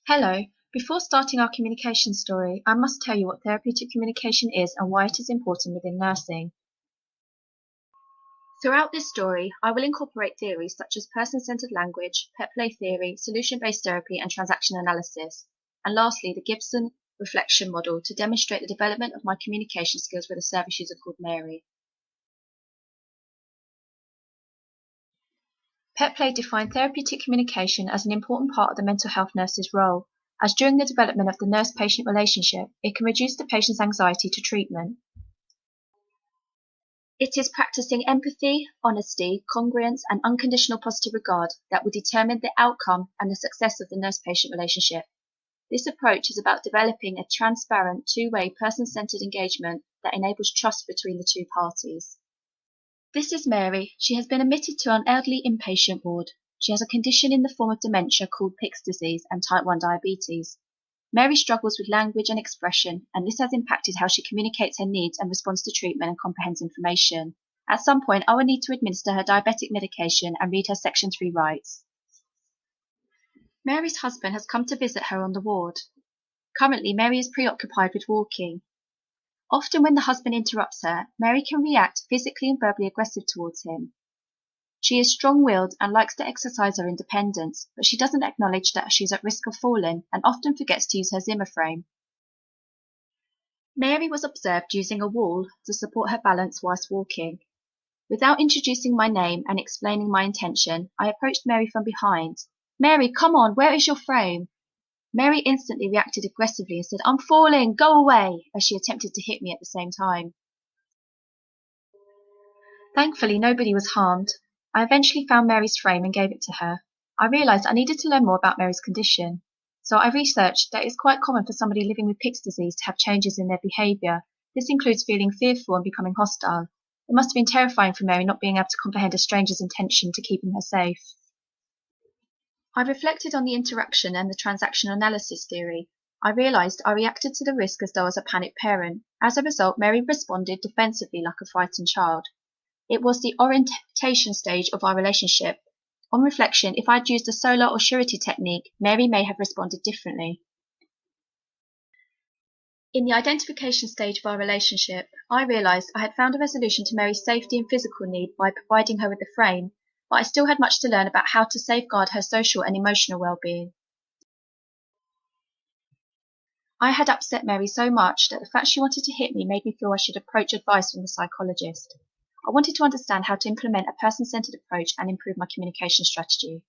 Hello. Before starting our communication story, I must tell you what therapeutic communication is and why it is important within nursing. Throughout this story, I will incorporate theories such as person-centered language, pet play theory, solution-based therapy, and transaction analysis, and lastly, the Gibson reflection model to demonstrate the development of my communication skills with a service user called Mary. Pet play defined therapeutic communication as an important part of the mental health nurse's role, as during the development of the nurse-patient relationship, it can reduce the patient's anxiety to treatment. It is practicing empathy, honesty, congruence, and unconditional positive regard that will determine the outcome and the success of the nurse-patient relationship. This approach is about developing a transparent, two-way, person-centered engagement that enables trust between the two parties. This is Mary. She has been admitted to an elderly inpatient ward. She has a condition in the form of dementia called Pick's disease and type 1 diabetes. Mary struggles with language and expression, and this has impacted how she communicates her needs and responds to treatment and comprehends information. At some point, I will need to administer her diabetic medication and read her Section 3 rights. Mary's husband has come to visit her on the ward. Currently, Mary is preoccupied with walking. Often when the husband interrupts her, Mary can react physically and verbally aggressive towards him. She is strong-willed and likes to exercise her independence, but she doesn't acknowledge that she is at risk of falling and often forgets to use her Zimmer frame. Mary was observed using a wall to support her balance whilst walking. Without introducing my name and explaining my intention, I approached Mary from behind. "Mary, come on, where is your frame?" Mary instantly reacted aggressively and said, "I'm falling, go away," as she attempted to hit me at the same time. Thankfully, nobody was harmed. I eventually found Mary's frame and gave it to her. I realised I needed to learn more about Mary's condition. So I researched that it's quite common for somebody living with Pick's disease to have changes in their behaviour. This includes feeling fearful and becoming hostile. It must have been terrifying for Mary not being able to comprehend a stranger's intention to keeping her safe. I reflected on the interaction and the transaction analysis theory. I realised I reacted to the risk as though I was a panicked parent. As a result, Mary responded defensively like a frightened child. It was the orientation stage of our relationship. On reflection, if I'd used a solar or surety technique, Mary may have responded differently. In the identification stage of our relationship, I realised I had found a resolution to Mary's safety and physical need by providing her with the frame, but I still had much to learn about how to safeguard her social and emotional well-being. I had upset Mary so much that the fact she wanted to hit me made me feel I should approach advice from the psychologist. I wanted to understand how to implement a person-centered approach and improve my communication strategy.